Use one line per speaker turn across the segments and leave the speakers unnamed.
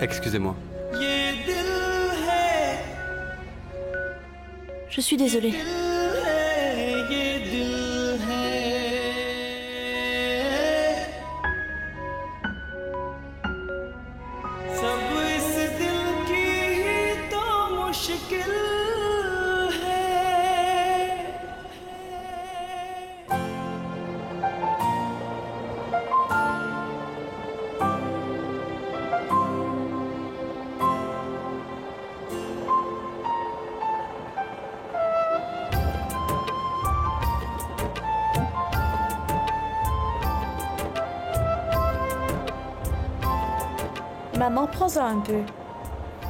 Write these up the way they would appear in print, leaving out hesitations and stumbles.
Excusez-moi.
Je suis désolée. Maman, prends-en un peu.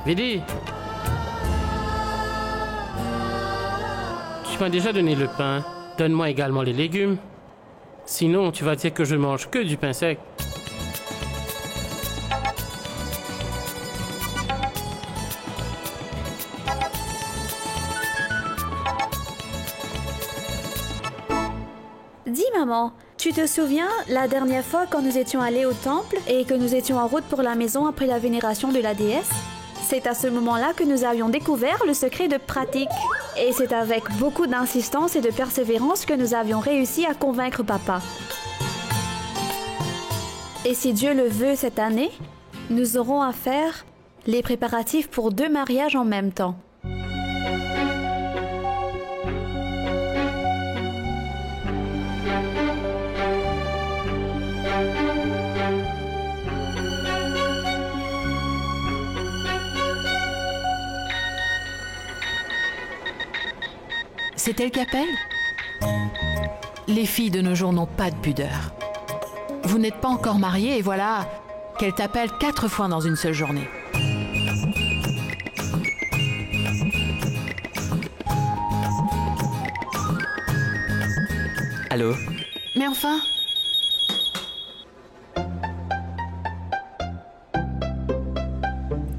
Vidi, tu m'as déjà donné le pain. Donne-moi également les légumes. Sinon, tu vas dire que je mange que du pain sec.
Dis maman, tu te souviens la dernière fois quand nous étions allés au temple et que nous étions en route pour la maison après la vénération de la déesse? C'est à ce moment-là que nous avions découvert le secret de pratique. Et c'est avec beaucoup d'insistance et de persévérance que nous avions réussi à convaincre papa. Et si Dieu le veut cette année, nous aurons à faire les préparatifs pour 2 mariages en même temps.
C'est elle qui appelle? Les filles de nos jours n'ont pas de pudeur. Vous n'êtes pas encore mariés et voilà qu'elle t'appelle 4 fois dans une seule journée.
Allô?
Mais enfin,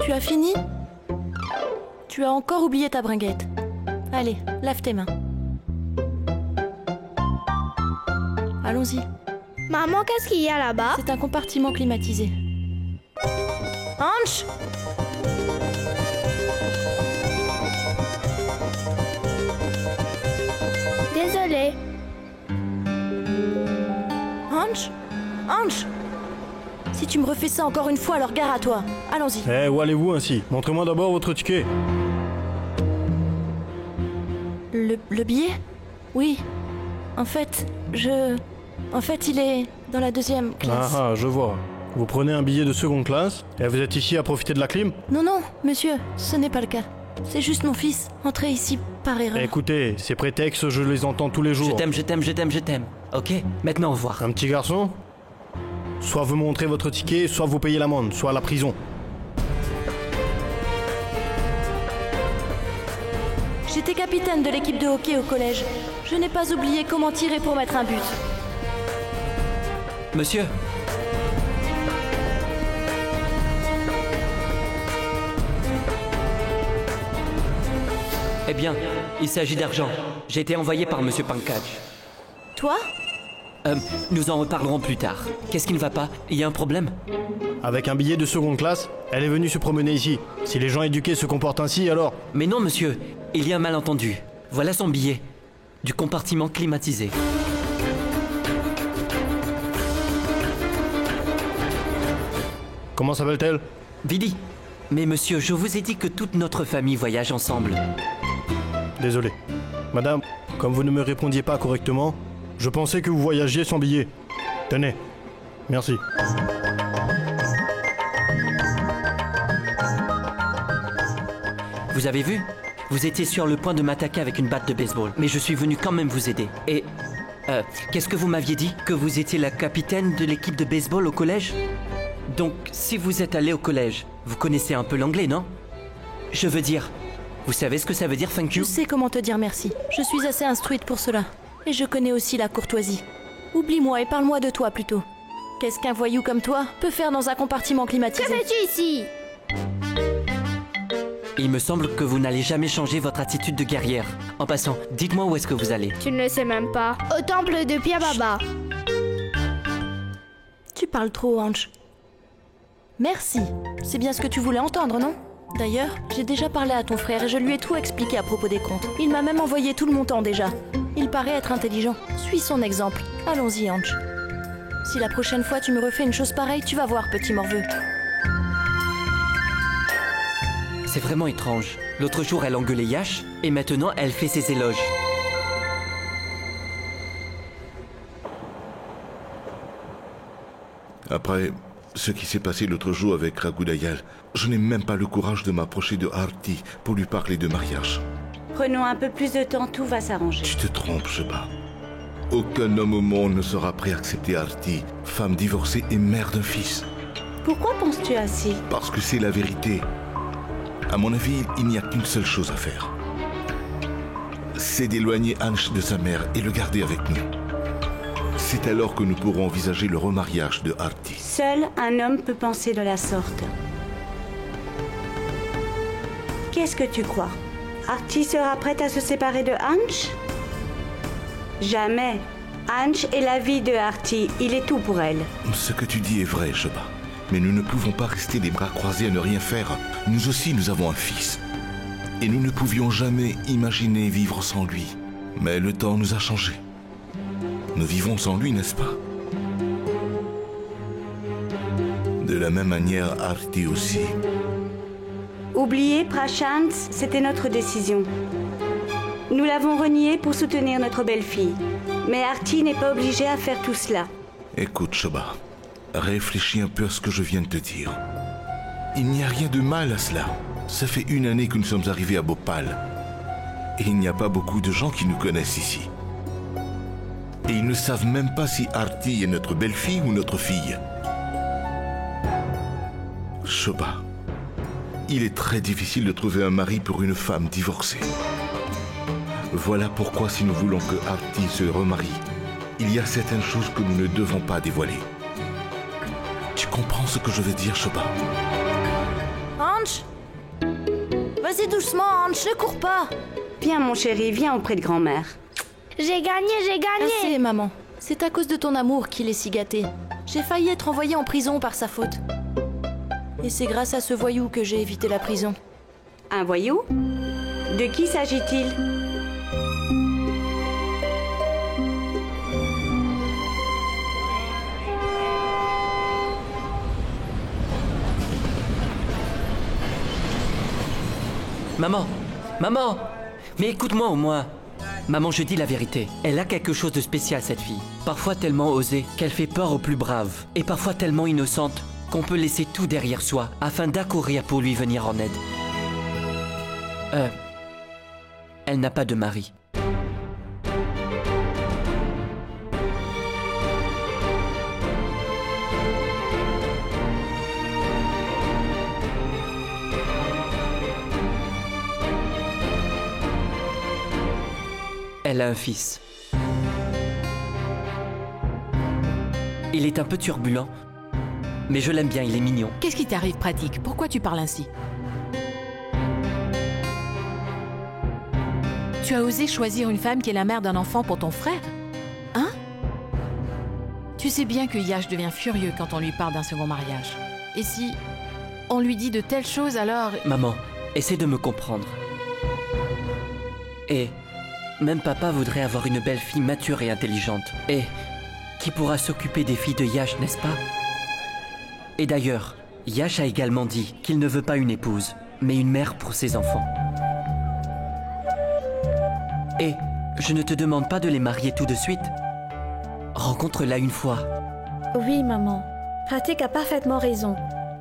Tu as fini? Tu as encore oublié ta bringuette. Allez, lave tes mains. Allons-y.
Maman, qu'est-ce qu'il y a là-bas?
C'est un compartiment climatisé. Hanch!
Désolée.
Hanch! Hanch! Si tu me refais ça encore une fois, alors gare à toi. Allons-y.
Eh, où allez-vous ainsi? Montrez-moi d'abord votre ticket.
Le billet? Oui. En fait, il est dans la 2e classe.
Ah, je vois. Vous prenez un billet de seconde classe et vous êtes ici à profiter de la clim?
Non, monsieur, ce n'est pas le cas. C'est juste mon fils, entré ici par erreur.
Écoutez, ces prétextes, je les entends tous les jours.
Je t'aime. Ok, maintenant au revoir.
Un petit garçon? Soit vous montrez votre ticket, soit vous payez l'amende, soit la prison.
J'étais capitaine de l'équipe de hockey au collège. Je n'ai pas oublié comment tirer pour mettre un but.
Monsieur? Eh bien, il s'agit d'argent. J'ai été envoyé par Monsieur Pankaj.
Toi?
Nous en reparlerons plus tard. Qu'est-ce qui ne va pas? Il y a un problème?
Avec un billet de seconde classe, elle est venue se promener ici. Si les gens éduqués se comportent ainsi, alors...
Mais non, monsieur. Il y a un malentendu. Voilà son billet. Du compartiment climatisé.
Comment s'appelle-t-elle?
Vidi. Mais monsieur, je vous ai dit que toute notre famille voyage ensemble.
Désolé. Madame, comme vous ne me répondiez pas correctement, je pensais que vous voyagiez sans billet. Tenez. Merci.
Vous avez vu? Vous étiez sur le point de m'attaquer avec une batte de baseball, mais je suis venu quand même vous aider. Et... qu'est-ce que vous m'aviez dit? Que vous étiez la capitaine de l'équipe de baseball au collège? Donc, si vous êtes allé au collège, vous connaissez un peu l'anglais, non? Je veux dire, vous savez ce que ça veut dire, thank you?
Je sais comment te dire merci. Je suis assez instruite pour cela. Et je connais aussi la courtoisie. Oublie-moi et parle-moi de toi plutôt. Qu'est-ce qu'un voyou comme toi peut faire dans un compartiment climatisé?
Que fais-tu ici?
Il me semble que vous n'allez jamais changer votre attitude de guerrière. En passant, dites-moi où est-ce que vous allez.
Tu ne le sais même pas. Au temple de Pia Baba.
Tu parles trop, Hanch.
Merci. C'est bien ce que tu voulais entendre, non? D'ailleurs, j'ai déjà parlé à ton frère et je lui ai tout expliqué à propos des comptes. Il m'a même envoyé tout le montant déjà. Il paraît être intelligent. Suis son exemple. Allons-y, Ange. Si la prochaine fois tu me refais une chose pareille, tu vas voir, petit morveux.
C'est vraiment étrange. L'autre jour, elle engueulait Yash, et maintenant, elle fait ses éloges.
Après ce qui s'est passé l'autre jour avec Ragudayal, je n'ai même pas le courage de m'approcher de Arti pour lui parler de mariage.
Prenons un peu plus de temps, tout va s'arranger.
Tu te trompes, Sheba. Aucun homme au monde ne sera prêt à accepter Arti, femme divorcée et mère d'un fils.
Pourquoi penses-tu ainsi?
Parce que c'est la vérité. À mon avis, il n'y a qu'une seule chose à faire. C'est d'éloigner Ansh de sa mère et le garder avec nous. C'est alors que nous pourrons envisager le remariage de Arti.
Seul un homme peut penser de la sorte. Qu'est-ce que tu crois? Arti sera prête à se séparer de Ansh? Jamais. Ansh est la vie de Arti. Il est tout pour elle.
Ce que tu dis est vrai, Sheba. Mais nous ne pouvons pas rester les bras croisés à ne rien faire. Nous aussi, nous avons un fils. Et nous ne pouvions jamais imaginer vivre sans lui. Mais le temps nous a changés. Nous vivons sans lui, n'est-ce pas? De la même manière, Arti aussi.
Oubliez Prashant, c'était notre décision. Nous l'avons renié pour soutenir notre belle-fille. Mais Arti n'est pas obligée à faire tout cela.
Écoute, Sheba, réfléchis un peu à ce que je viens de te dire. Il n'y a rien de mal à cela. Ça fait 1 année que nous sommes arrivés à Bhopal. Et il n'y a pas beaucoup de gens qui nous connaissent ici. Et ils ne savent même pas si Arti est notre belle-fille ou notre fille. Sheba, il est très difficile de trouver un mari pour une femme divorcée. Voilà pourquoi si nous voulons que Arti se remarie, il y a certaines choses que nous ne devons pas dévoiler. Tu comprends ce que je veux dire, Sheba?
Ange! Vas-y doucement, Ange, ne cours pas!
Viens, mon chéri, viens auprès de grand-mère.
J'ai gagné!
Assez, maman. C'est à cause de ton amour qu'il est si gâté. J'ai failli être envoyée en prison par sa faute. Et c'est grâce à ce voyou que j'ai évité la prison.
Un voyou? De qui s'agit-il?
Maman! Maman! Mais écoute-moi au moins. Maman, je dis la vérité. Elle a quelque chose de spécial, cette fille. Parfois tellement osée qu'elle fait peur aux plus braves. Et parfois tellement innocente qu'on peut laisser tout derrière soi afin d'accourir pour lui venir en aide. Elle n'a pas de mari. Elle a un fils. Il est un peu turbulent, mais je l'aime bien, il est mignon.
Qu'est-ce qui t'arrive, Pratique? Pourquoi tu parles ainsi? Tu as osé choisir une femme qui est la mère d'un enfant pour ton frère? Hein? Tu sais bien que Yash devient furieux quand on lui parle d'un second mariage. Et si on lui dit de telles choses, alors...
Maman, essaie de me comprendre. Et même papa voudrait avoir une belle fille mature et intelligente. Et qui pourra s'occuper des filles de Yash, n'est-ce pas? Et d'ailleurs, Yash a également dit qu'il ne veut pas une épouse, mais une mère pour ses enfants. Et je ne te demande pas de les marier tout de suite. Rencontre-la une fois.
Oui, maman. Pratik a parfaitement raison.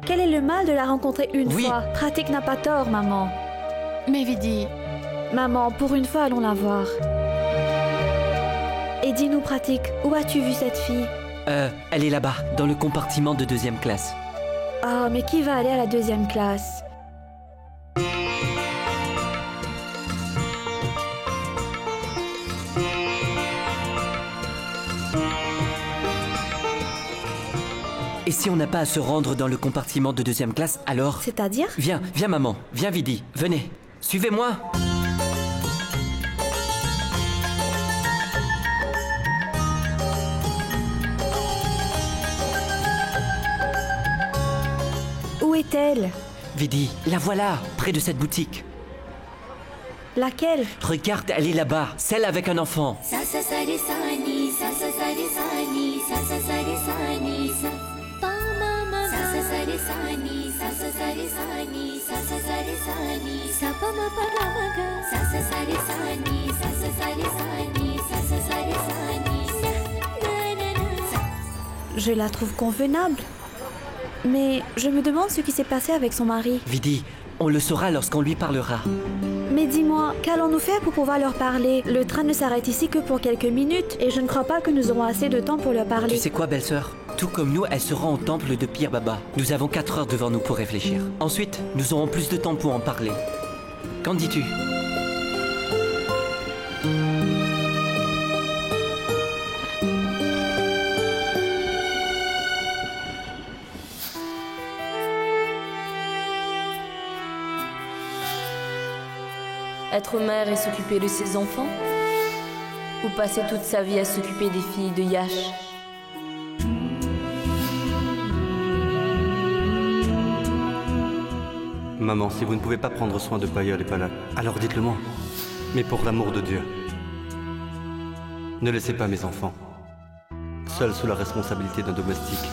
Quel est le mal de la rencontrer une fois? Pratik n'a pas tort, maman.
Mais Vidi...
Maman, pour une fois, allons la voir. Et dis-nous, Pratik, où as-tu vu cette fille?
Elle est là-bas, dans le compartiment de 2e classe.
Ah, mais qui va aller à la 2e classe?
Et si on n'a pas à se rendre dans le compartiment de 2e classe, alors...
C'est-à-dire?
Viens maman, viens Vidi, venez, suivez-moi.
est-elle?
Vidi, la voilà, près de cette boutique.
Laquelle?
Regarde, elle est là-bas, celle avec un enfant.
Je la trouve convenable. Mais je me demande ce qui s'est passé avec son mari.
Vidi, on le saura lorsqu'on lui parlera.
Mais dis-moi, qu'allons-nous faire pour pouvoir leur parler? Le train ne s'arrête ici que pour quelques minutes et je ne crois pas que nous aurons assez de temps pour leur parler.
Tu sais quoi, belle-sœur? Tout comme nous, elle se rend au temple de Pir Baba. Nous avons 4 heures devant nous pour réfléchir. Ensuite, nous aurons plus de temps pour en parler. Qu'en dis-tu?
Être mère et s'occuper de ses enfants? Ou passer toute sa vie à s'occuper des filles de Yash?
Maman, si vous ne pouvez pas prendre soin de Payol et Palak, alors dites-le moi. Mais pour l'amour de Dieu, ne laissez pas mes enfants seuls sous la responsabilité d'un domestique.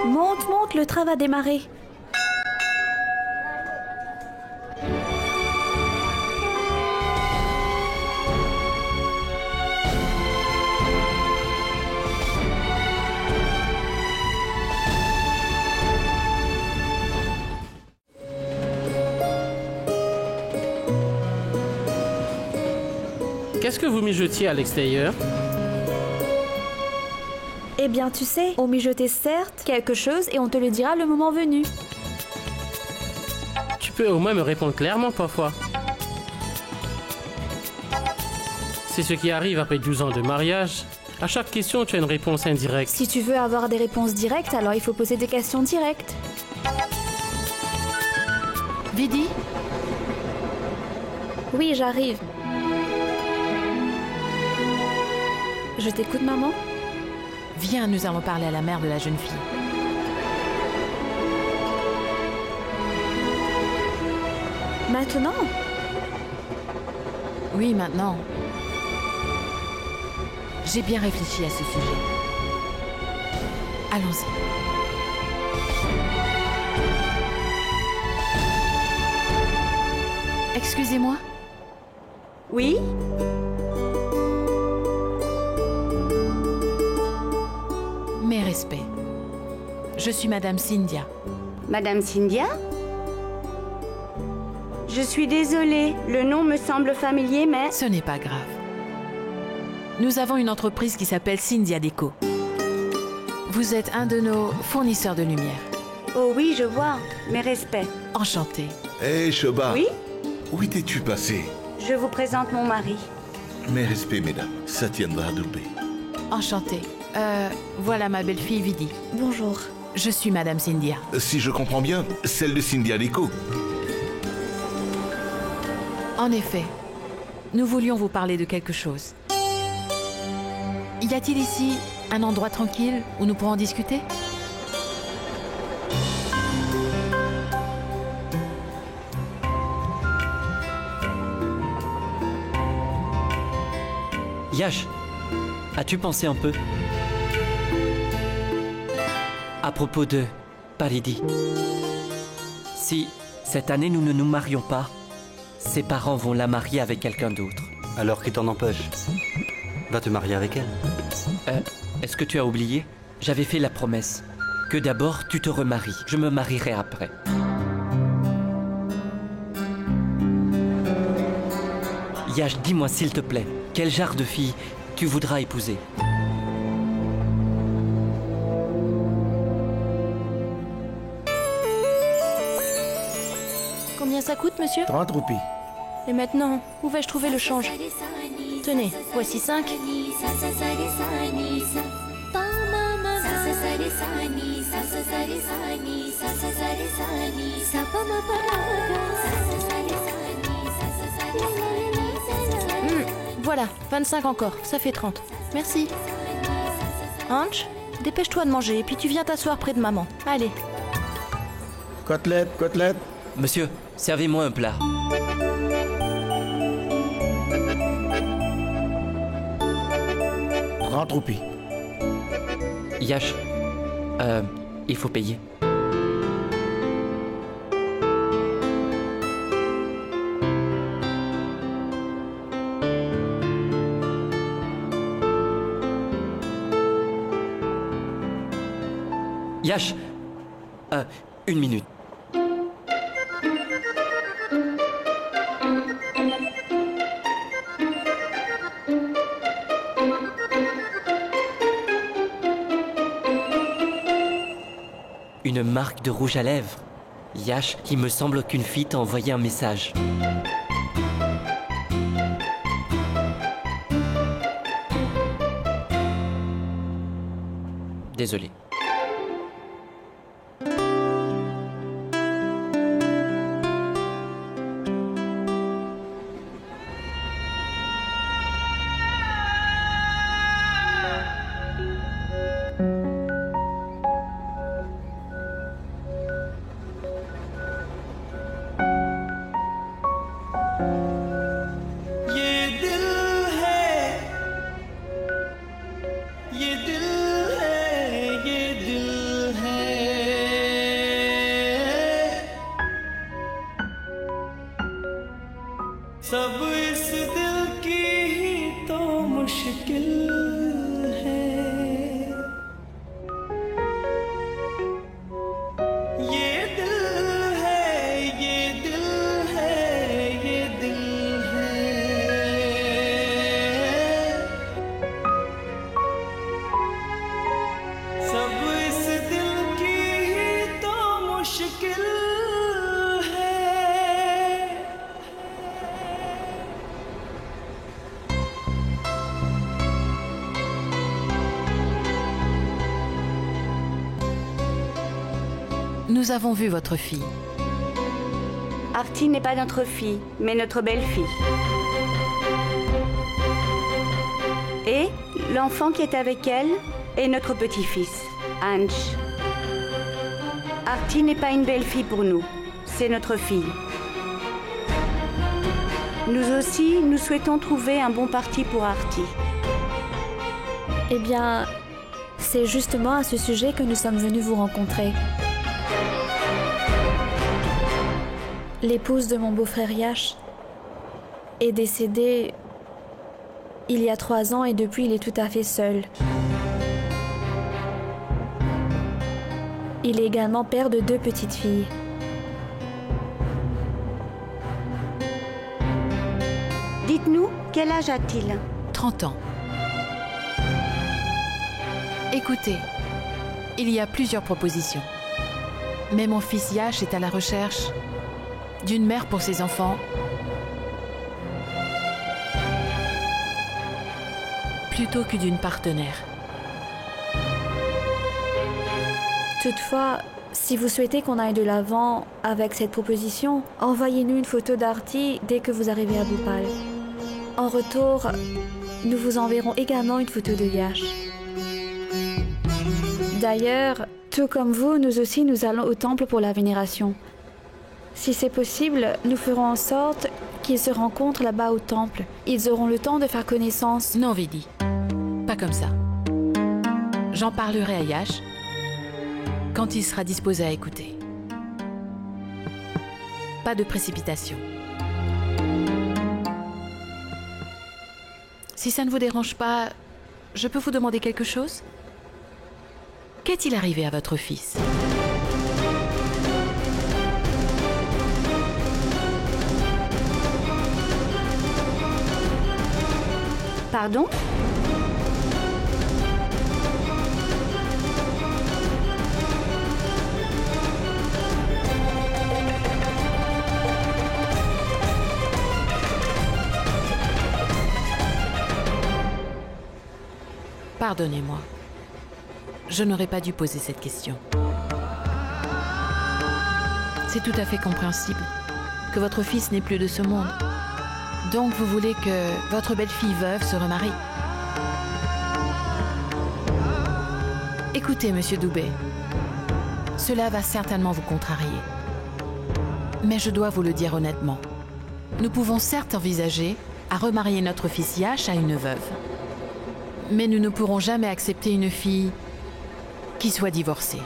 Monte, le train va démarrer.
Qu'est-ce que vous mijotiez à l'extérieur?
Eh bien, tu sais, on mijotait certes quelque chose et on te le dira le moment venu.
Tu peux au moins me répondre clairement parfois. C'est ce qui arrive après 12 ans de mariage. À chaque question, tu as une réponse indirecte.
Si tu veux avoir des réponses directes, alors il faut poser des questions directes.
Vidi,
Oui, j'arrive. Je t'écoute, maman.
viens, nous allons parler à la mère de la jeune fille.
Maintenant?
Oui, maintenant. J'ai bien réfléchi à ce sujet. Allons-y. Excusez-moi.
Oui?
Mes respects. Je suis Madame Cynthia.
Madame Cynthia? Je suis désolée, le nom me semble familier, mais...
Ce n'est pas grave. Nous avons une entreprise qui s'appelle Cynthia Déco. Vous êtes un de nos fournisseurs de lumière.
Oh oui, je vois. Mes respects.
Enchanté.
Hé, Shoba.
Oui?
Où étais-tu passé?
Je vous présente mon mari.
Mes respects, mesdames. Satyendra Dubé.
Enchanté. Voilà ma belle-fille Vidi.
Bonjour.
Je suis Madame Cynthia.
Si je comprends bien, celle de Cynthia Déco.
En effet, nous voulions vous parler de quelque chose. Y a-t-il ici un endroit tranquille où nous pourrons discuter?
Yash, as-tu pensé un peu à propos de Paridi? Si cette année nous ne nous marions pas, ses parents vont la marier avec quelqu'un d'autre.
Alors qui t'en empêche? Va te marier avec elle.
Est-ce que tu as oublié? J'avais fait la promesse que d'abord tu te remaries. Je me marierai après. Yash, dis-moi s'il te plaît, quel genre de fille tu voudras épouser?
Combien ça coûte, monsieur?
30 roupies.
Et maintenant, où vais-je trouver le change? Tenez, voici 5. Voilà, 25 encore, ça fait 30. Merci. Ange, Dépêche-toi de manger et puis tu viens t'asseoir près de maman. Allez.
Côtelette, côtelette.
Monsieur, servez-moi un plat.
Rentroupi.
Yash, il faut payer. Yash, 1 minute. Une marque de rouge à lèvres. Yash, il me semble qu'une fille t'a envoyé un message. Désolé.
सब इस दिल की ही तो मुश्किल है। ये दिल है, ये दिल है, ये दिल है। सब इस दिल की ही तो मुश्किल है।
Nous avons vu votre fille.
Artie n'est pas notre fille, mais notre belle-fille. Et l'enfant qui est avec elle est notre petit-fils, Ange. Artie n'est pas une belle-fille pour nous, c'est notre fille. Nous aussi, nous souhaitons trouver un bon parti pour Artie.
Eh bien, c'est justement à ce sujet que nous sommes venus vous rencontrer. L'épouse de mon beau-frère Yash est décédée il y a 3 ans et depuis il est tout à fait seul. Il est également père de 2 petites filles.
Dites-nous, quel âge a-t-il?
30 ans. Écoutez, il y a plusieurs propositions. Mais mon fils Yash est à la recherche d'une mère pour ses enfants, plutôt que d'une partenaire.
Toutefois, si vous souhaitez qu'on aille de l'avant avec cette proposition, envoyez-nous une photo d'Artie dès que vous arrivez à Bhopal. En retour, nous vous enverrons également une photo de Yash. D'ailleurs, tout comme vous, nous aussi nous allons au temple pour la vénération. Si c'est possible, nous ferons en sorte qu'ils se rencontrent là-bas au temple. Ils auront le temps de faire connaissance.
Non, Vidi. Pas comme ça. J'en parlerai à Yash quand il sera disposé à écouter. Pas de précipitation. Si ça ne vous dérange pas, je peux vous demander quelque chose? Qu'est-il arrivé à votre fils?
Pardon?
Pardonnez-moi. Je n'aurais pas dû poser cette question. C'est tout à fait compréhensible que votre fils n'est plus de ce monde. Donc vous voulez que votre belle-fille veuve se remarie? Écoutez, monsieur Doubet, cela va certainement vous contrarier. Mais je dois vous le dire honnêtement. Nous pouvons certes envisager à remarier notre fils Yash à une veuve. Mais nous ne pourrons jamais accepter une fille qui soit divorcée.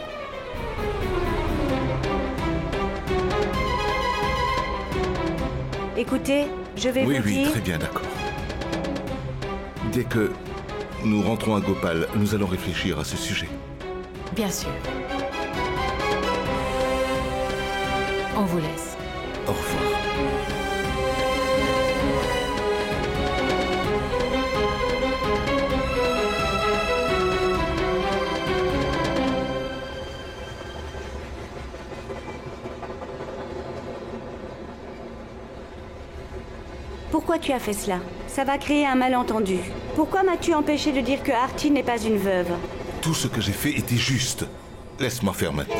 Écoutez, je vais vous dire...
Oui, très bien, d'accord. Dès que nous rentrons à Gopal, nous allons réfléchir à ce sujet.
Bien sûr. On vous laisse.
Au revoir.
Pourquoi tu as fait cela? Ça va créer un malentendu. Pourquoi m'as-tu empêché de dire que Artie n'est pas une veuve?
Tout ce que j'ai fait était juste. Laisse-moi faire maintenant.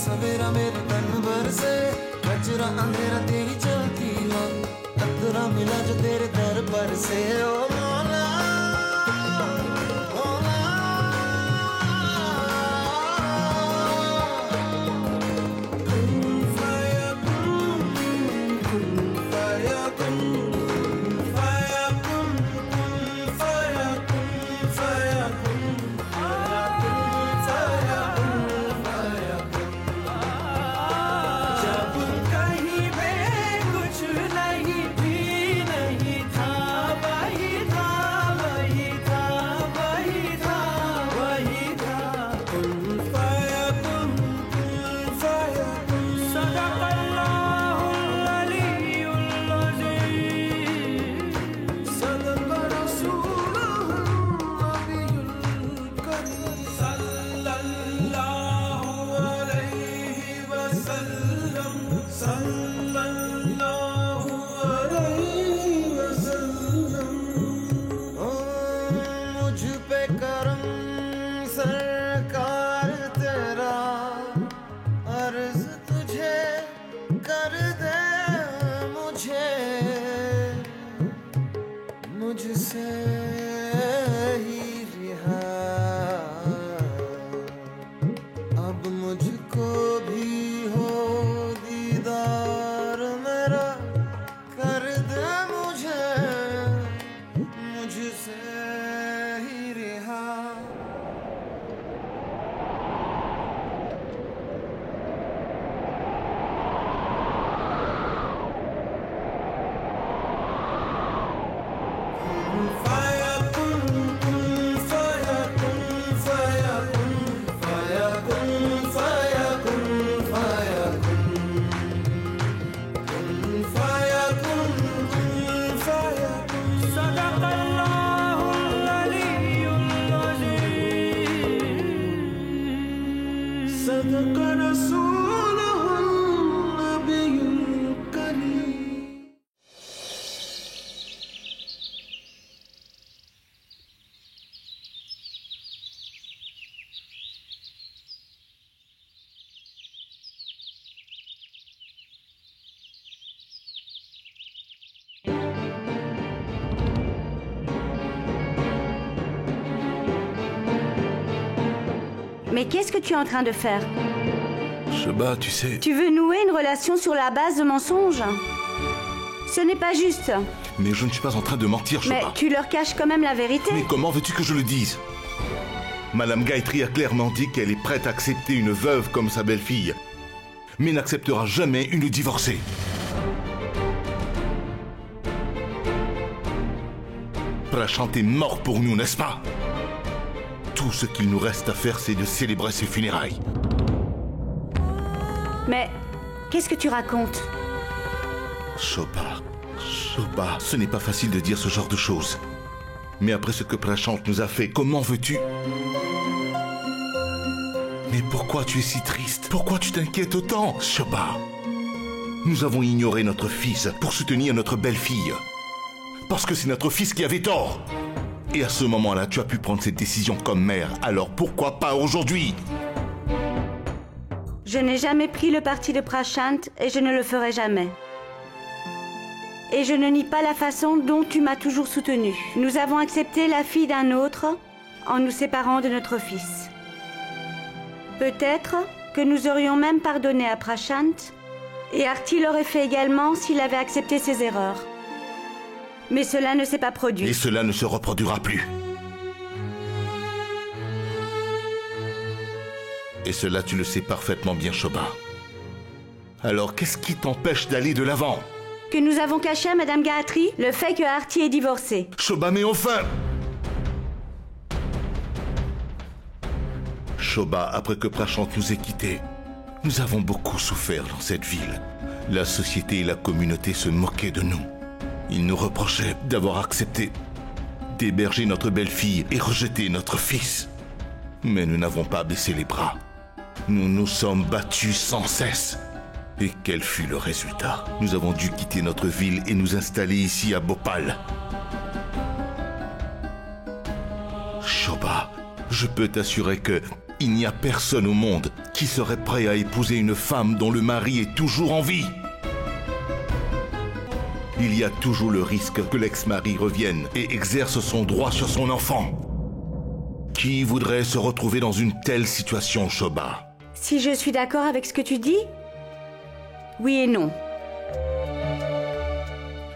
सवेरा मेरे तन भर से कचरा अंधेरा तेरी चलती है अधूरा मिला जो तेरे दर पर से ओ मौला
Mais qu'est-ce que tu es en train de faire?
Shoba, tu sais...
Tu veux nouer une relation sur la base de mensonges? Ce n'est pas juste.
Mais je ne suis pas en train de mentir, Shoba.
Mais tu leur caches quand même la vérité.
Mais comment veux-tu que je le dise? Madame Gayatri a clairement dit qu'elle est prête à accepter une veuve comme sa belle-fille, mais n'acceptera jamais une divorcée. Prashant est mort pour nous, n'est-ce pas? Tout ce qu'il nous reste à faire, c'est de célébrer ses funérailles.
Mais qu'est-ce que tu racontes?
Shoba, ce n'est pas facile de dire ce genre de choses. Mais après ce que Prashant nous a fait, comment veux-tu? Mais pourquoi tu es si triste? Pourquoi tu t'inquiètes autant, Shoba? Nous avons ignoré notre fils pour soutenir notre belle-fille. Parce que c'est notre fils qui avait tort. Et à ce moment-là, tu as pu prendre cette décision comme mère. Alors pourquoi pas aujourd'hui?
Je n'ai jamais pris le parti de Prashant et je ne le ferai jamais. Et je ne nie pas la façon dont tu m'as toujours soutenue. Nous avons accepté la fille d'un autre en nous séparant de notre fils. Peut-être que nous aurions même pardonné à Prashant et Arti l'aurait fait également s'il avait accepté ses erreurs. Mais cela ne s'est pas produit.
Et cela ne se reproduira plus. Et cela, tu le sais parfaitement bien, Shoba. Alors, qu'est-ce qui t'empêche d'aller de l'avant?
Que nous avons caché à Madame Gayatri le fait que Arti est divorcé.
Shoba, mais enfin! Shoba, après que Prashant nous ait quittés, nous avons beaucoup souffert dans cette ville. La société et la communauté se moquaient de nous. Ils nous reprochaient d'avoir accepté d'héberger notre belle-fille et rejeter notre fils. Mais nous n'avons pas baissé les bras. Nous nous sommes battus sans cesse. Et quel fut le résultat? Nous avons dû quitter notre ville et nous installer ici à Bhopal. Shoba, je peux t'assurer que il n'y a personne au monde qui serait prêt à épouser une femme dont le mari est toujours en vie. Il y a toujours le risque que l'ex-mari revienne et exerce son droit sur son enfant. Qui voudrait se retrouver dans une telle situation, Shoba?
Si je suis d'accord avec ce que tu dis, oui et non.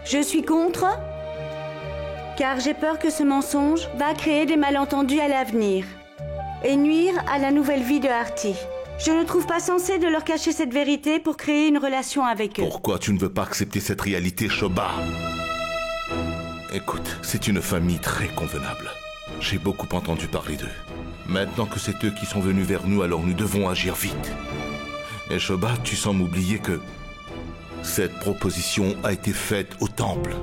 Je suis contre, car j'ai peur que ce mensonge va créer des malentendus à l'avenir et nuire à la nouvelle vie de Arti. Je ne trouve pas sensé de leur cacher cette vérité pour créer une relation avec eux.
Pourquoi tu ne veux pas accepter cette réalité, Shoba? Écoute, c'est une famille très convenable. J'ai beaucoup entendu parler d'eux. Maintenant que c'est eux qui sont venus vers nous, alors nous devons agir vite. Et Shoba, tu sembles oublier que cette proposition a été faite au temple.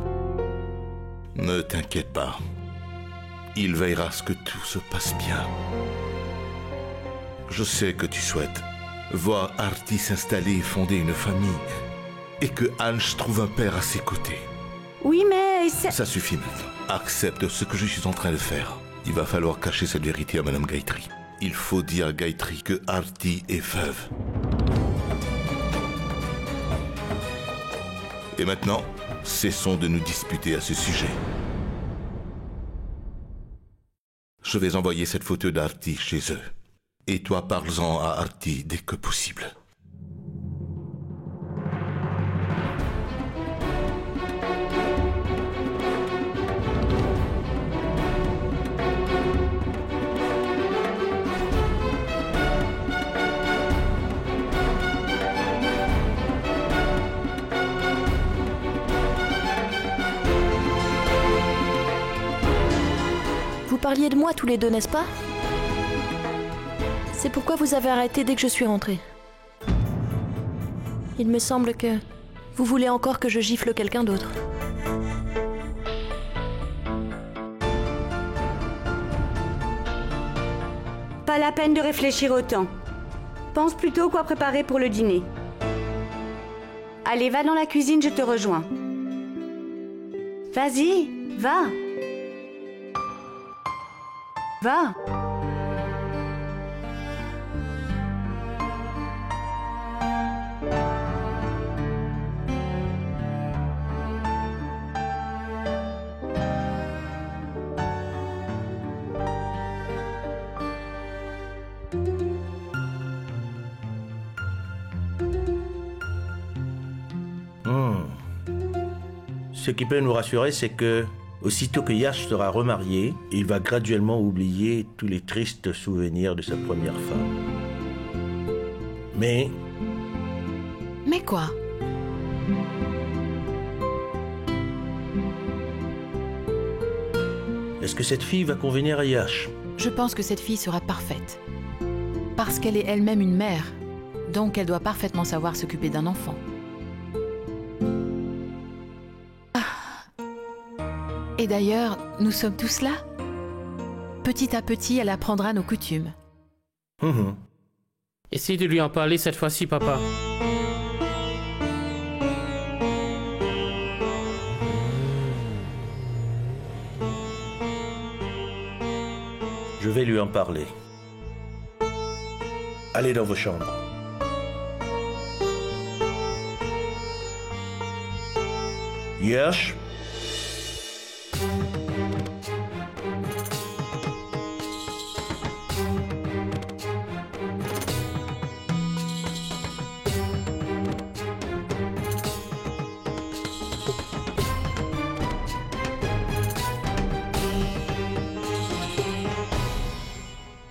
Ne t'inquiète pas. Il veillera à ce que tout se passe bien. Je sais que tu souhaites voir Arti s'installer et fonder une famille et que Anj trouve un père à ses côtés.
Oui, mais...
Ça suffit maintenant. Accepte ce que je suis en train de faire. Il va falloir cacher cette vérité à Madame Gayatri. Il faut dire à Gayatri que Arti est veuve. Et maintenant, cessons de nous disputer à ce sujet. Je vais envoyer cette photo d'Arti chez eux. Et toi, parle-en à Arti dès que possible.
Vous parliez de moi tous les deux, n'est-ce pas? C'est pourquoi vous avez arrêté dès que je suis rentrée. Il me semble que vous voulez encore que je gifle quelqu'un d'autre.
Pas la peine de réfléchir autant. Pense plutôt quoi préparer pour le dîner. Allez, va dans la cuisine, je te rejoins. Vas-y, va. Va.
Ce qui peut nous rassurer, c'est que, aussitôt que Yash sera remarié, il va graduellement oublier tous les tristes souvenirs de sa première femme. Mais
quoi?
est-ce que cette fille va convenir à Yash?
Je pense que cette fille sera parfaite. Parce qu'elle est elle-même une mère, donc elle doit parfaitement savoir s'occuper d'un enfant. Et d'ailleurs, nous sommes tous là. Petit à petit, elle apprendra nos coutumes.
Essaye de lui en parler cette fois-ci, papa.
Je vais lui en parler. Allez dans vos chambres. Yash?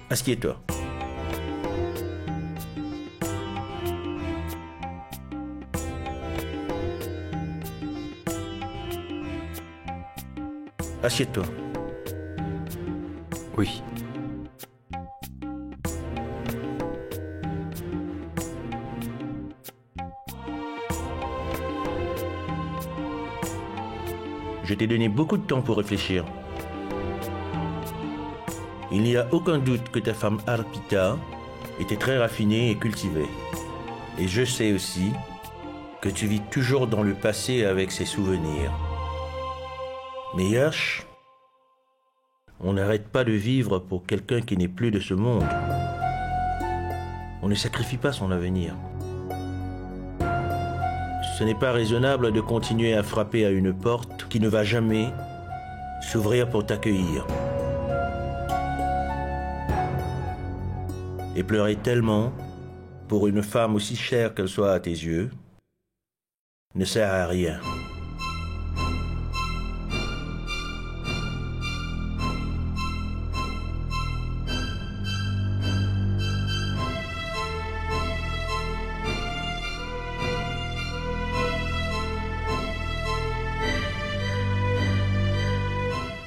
Assieds-toi. Assieds-toi.
Oui.
Je t'ai donné beaucoup de temps pour réfléchir. Il n'y a aucun doute que ta femme Arpita était très raffinée et cultivée. Et je sais aussi que tu vis toujours dans le passé avec ses souvenirs. Mais Yash, on n'arrête pas de vivre pour quelqu'un qui n'est plus de ce monde. On ne sacrifie pas son avenir. Ce n'est pas raisonnable de continuer à frapper à une porte qui ne va jamais s'ouvrir pour t'accueillir. Et pleurer tellement pour une femme aussi chère qu'elle soit à tes yeux ne sert à rien.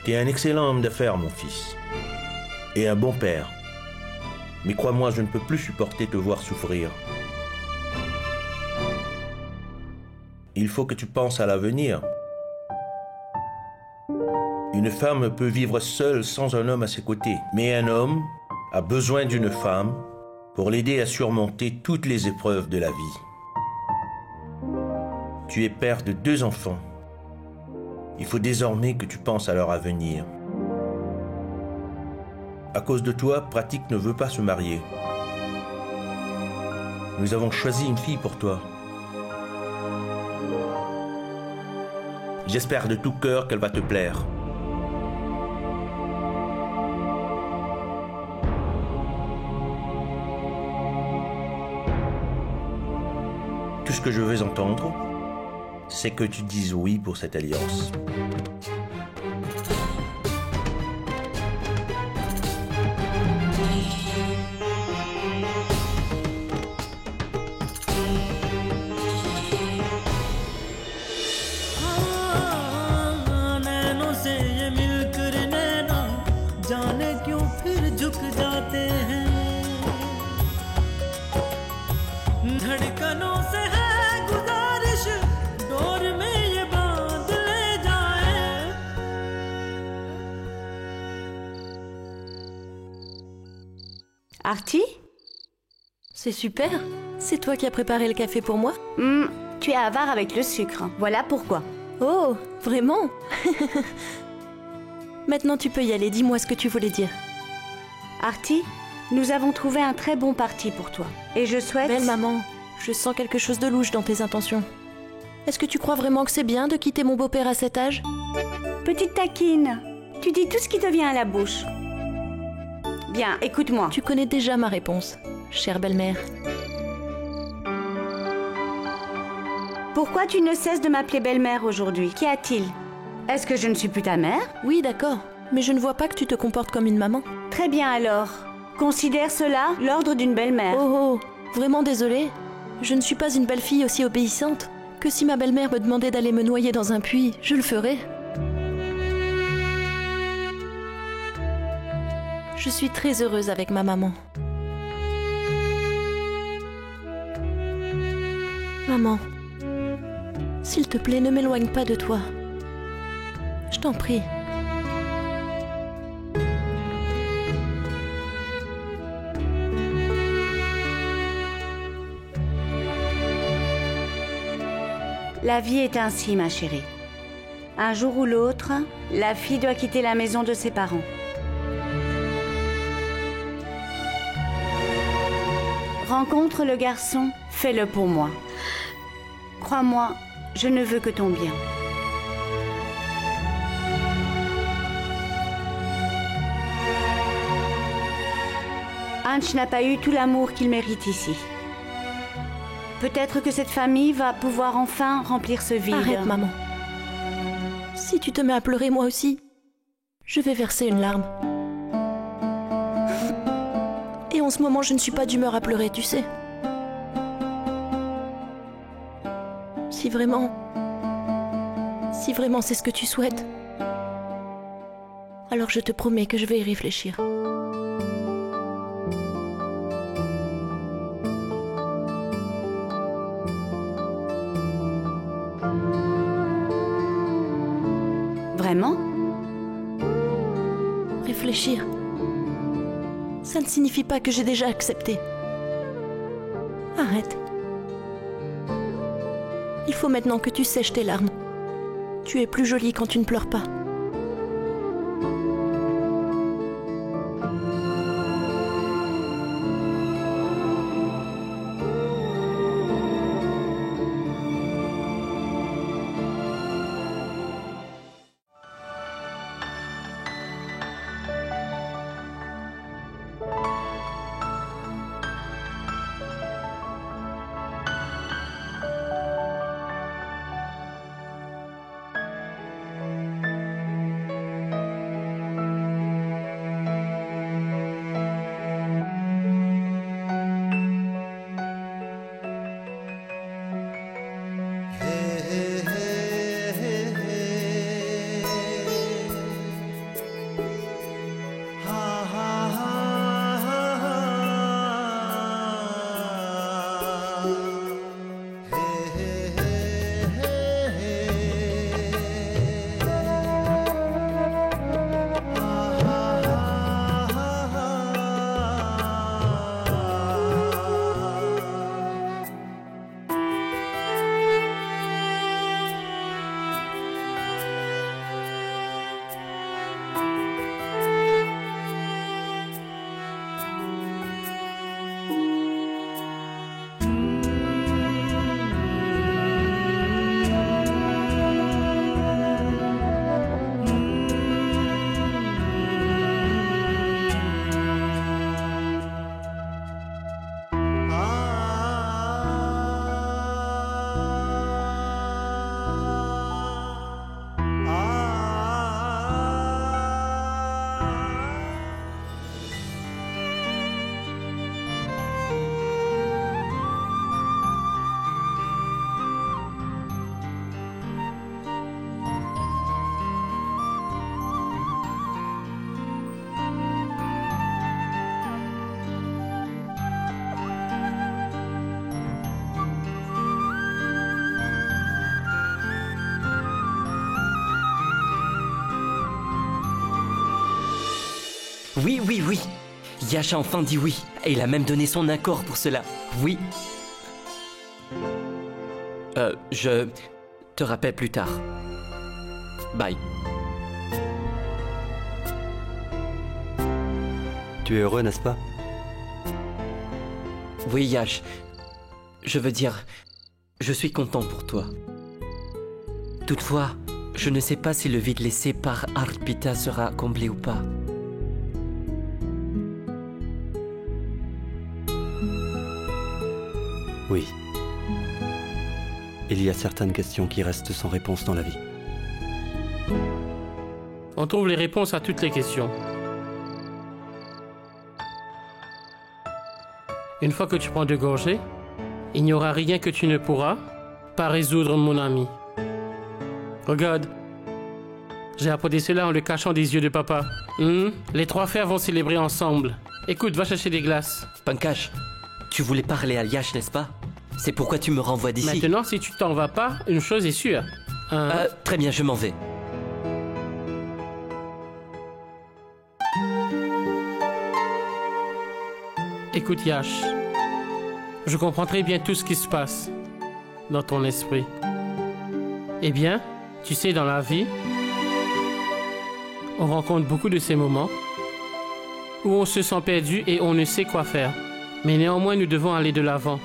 Tu es un excellent homme d'affaires, mon fils, et un bon père. Mais crois-moi, je ne peux plus supporter te voir souffrir. Il faut que tu penses à l'avenir. Une femme peut vivre seule sans un homme à ses côtés, mais un homme a besoin d'une femme pour l'aider à surmonter toutes les épreuves de la vie. Tu es père de 2 enfants. Il faut désormais que tu penses à leur avenir. À cause de toi, Pratik ne veut pas se marier. Nous avons choisi une fille pour toi. J'espère de tout cœur qu'elle va te plaire. Tout ce que je veux entendre, c'est que tu dises oui pour cette alliance.
Arti?
C'est super. C'est toi qui as préparé le café pour moi?
Tu es avare avec le sucre. Voilà pourquoi.
Oh, vraiment? Maintenant tu peux y aller, dis-moi ce que tu voulais dire.
Artie, nous avons trouvé un très bon parti pour toi. Et je souhaite...
Belle maman, je sens quelque chose de louche dans tes intentions. Est-ce que tu crois vraiment que c'est bien de quitter mon beau-père à cet âge?
Petite taquine, tu dis tout ce qui te vient à la bouche. Bien, écoute-moi.
Tu connais déjà ma réponse, chère belle-mère.
Pourquoi tu ne cesses de m'appeler belle-mère aujourd'hui? Qu'y a-t-il? Est-ce que je ne suis plus ta mère?
Oui, d'accord, mais je ne vois pas que tu te comportes comme une maman.
Très bien alors. Considère cela l'ordre d'une belle-mère.
Oh, vraiment désolée. Je ne suis pas une belle-fille aussi obéissante que si ma belle-mère me demandait d'aller me noyer dans un puits, je le ferais. Je suis très heureuse avec ma maman. Maman, s'il te plaît, ne m'éloigne pas de toi. Je t'en prie.
La vie est ainsi, ma chérie. Un jour ou l'autre, la fille doit quitter la maison de ses parents. Rencontre le garçon, fais-le pour moi. Crois-moi, je ne veux que ton bien. Hanch n'a pas eu tout l'amour qu'il mérite ici. Peut-être que cette famille va pouvoir enfin remplir ce vide.
Arrête, maman. Si tu te mets à pleurer moi aussi, je vais verser une larme. Et en ce moment, je ne suis pas d'humeur à pleurer, tu sais. Si vraiment c'est ce que tu souhaites, alors je te promets que je vais y réfléchir.
Vraiment?
Réfléchir. Ça ne signifie pas que j'ai déjà accepté. Arrête. Il faut maintenant que tu sèches tes larmes. Tu es plus jolie quand tu ne pleures pas.
Oui, oui, oui. Yash a enfin dit oui. Et il a même donné son accord pour cela. Oui. Je te rappelle plus tard. Bye.
Tu es heureux, n'est-ce pas?
Oui, Yash. Je veux dire, je suis content pour toi. Toutefois, je ne sais pas si le vide laissé par Arpita sera comblé ou pas.
Oui. Il y a certaines questions qui restent sans réponse dans la vie.
On trouve les réponses à toutes les questions. Une fois que tu prends 2 gorgées, il n'y aura rien que tu ne pourras pas résoudre, mon ami. Regarde, j'ai apporté cela en le cachant des yeux de papa. Les 3 frères vont célébrer ensemble. Écoute, va chercher des glaces.
Pankaj, tu voulais parler à Yash, n'est-ce pas? C'est pourquoi tu me renvoies d'ici.
Maintenant, si tu t'en vas pas, une chose est sûre.
Très bien, je m'en vais.
Écoute, Yash, je comprends très bien tout ce qui se passe dans ton esprit. Eh bien, tu sais, dans la vie, on rencontre beaucoup de ces moments où on se sent perdu et on ne sait quoi faire. Mais néanmoins, nous devons aller de l'avant.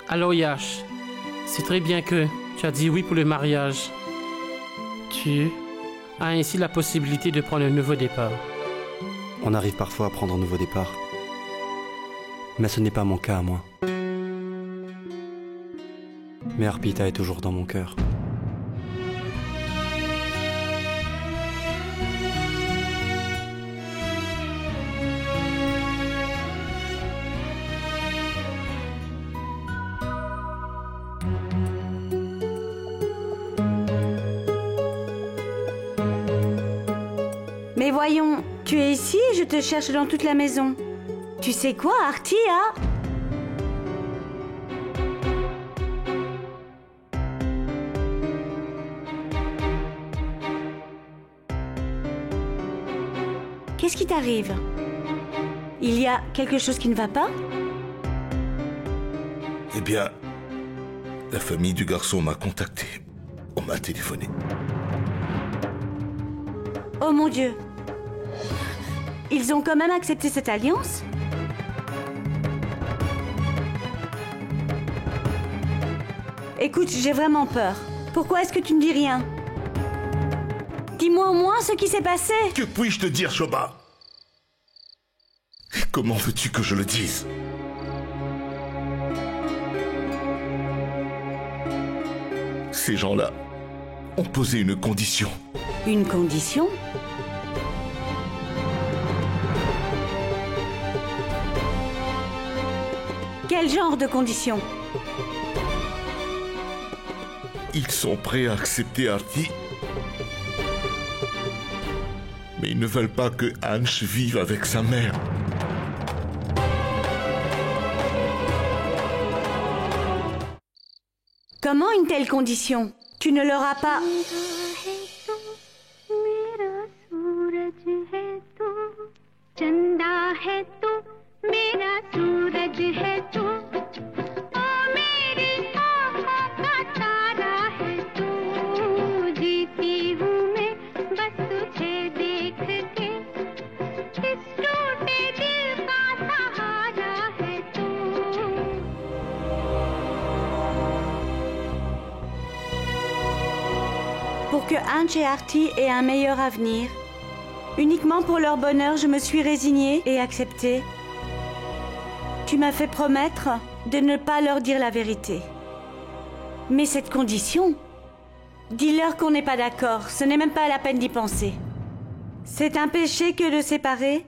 Alors, Yash, c'est très bien que tu as dit oui pour le mariage. Tu as ainsi la possibilité de prendre un nouveau départ.
On arrive parfois à prendre un nouveau départ. Mais ce n'est pas mon cas à moi. Mais Arpita est toujours dans mon cœur.
Mais voyons, tu es ici et je te cherche dans toute la maison. Tu sais quoi, Arti, hein? Qu'est-ce qui t'arrive? Il y a quelque chose qui ne va pas?
Eh bien, la famille du garçon m'a contacté. On m'a téléphoné.
Oh mon Dieu! Ils ont quand même accepté cette alliance? Écoute, j'ai vraiment peur. Pourquoi est-ce que tu ne dis rien? Dis-moi au moins ce qui s'est passé.
Que puis-je te dire, Shobha? Comment veux-tu que je le dise? Ces gens-là ont posé une condition.
Une condition? Quel genre de condition?
Ils sont prêts à accepter Arti. Mais ils ne veulent pas que Ansh vive avec sa mère.
Comment une telle condition? Tu ne leur as pas... Pour que Ansh et Arti aient un meilleur avenir. Uniquement pour leur bonheur, je me suis résignée et acceptée. Tu m'as fait promettre de ne pas leur dire la vérité. Mais cette condition, dis-leur qu'on n'est pas d'accord, ce n'est même pas la peine d'y penser. C'est un péché que de séparer.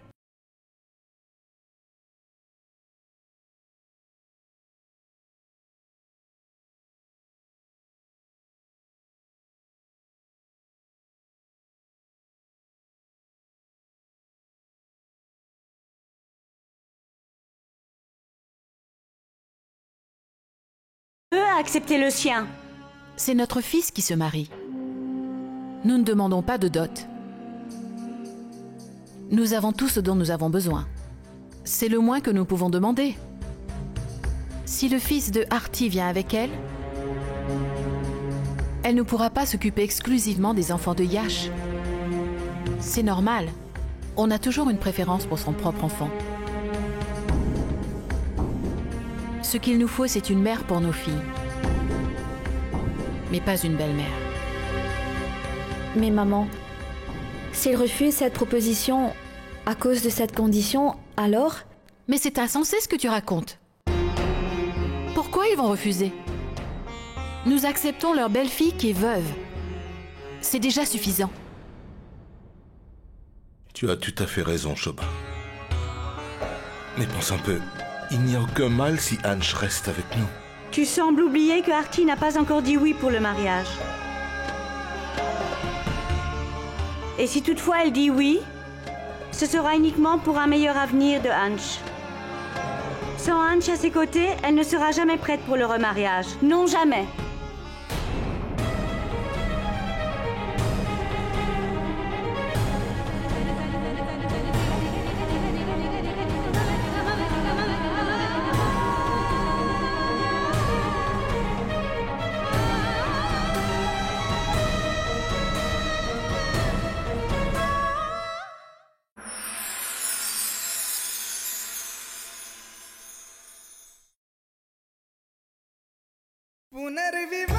Eux à accepter le sien.
C'est notre fils qui se marie. Nous ne demandons pas de dot. Nous avons tout ce dont nous avons besoin. C'est le moins que nous pouvons demander. Si le fils de Artie vient avec elle, elle ne pourra pas s'occuper exclusivement des enfants de Yash. C'est normal. On a toujours une préférence pour son propre enfant. Ce qu'il nous faut, c'est une mère pour nos filles. Mais pas une belle-mère.
Mais maman, s'il refuse cette proposition à cause de cette condition, alors...
Mais c'est insensé ce que tu racontes. Pourquoi ils vont refuser? Nous acceptons leur belle-fille qui est veuve. C'est déjà suffisant.
Tu as tout à fait raison, Shoba. Mais pense un peu, il n'y a aucun mal si Ange reste avec nous.
Tu sembles oublier que Artie n'a pas encore dit oui pour le mariage. Et si toutefois elle dit oui, ce sera uniquement pour un meilleur avenir de Ange. Sans Ange à ses côtés, elle ne sera jamais prête pour le remariage. Non, jamais.
पुनर्विवाह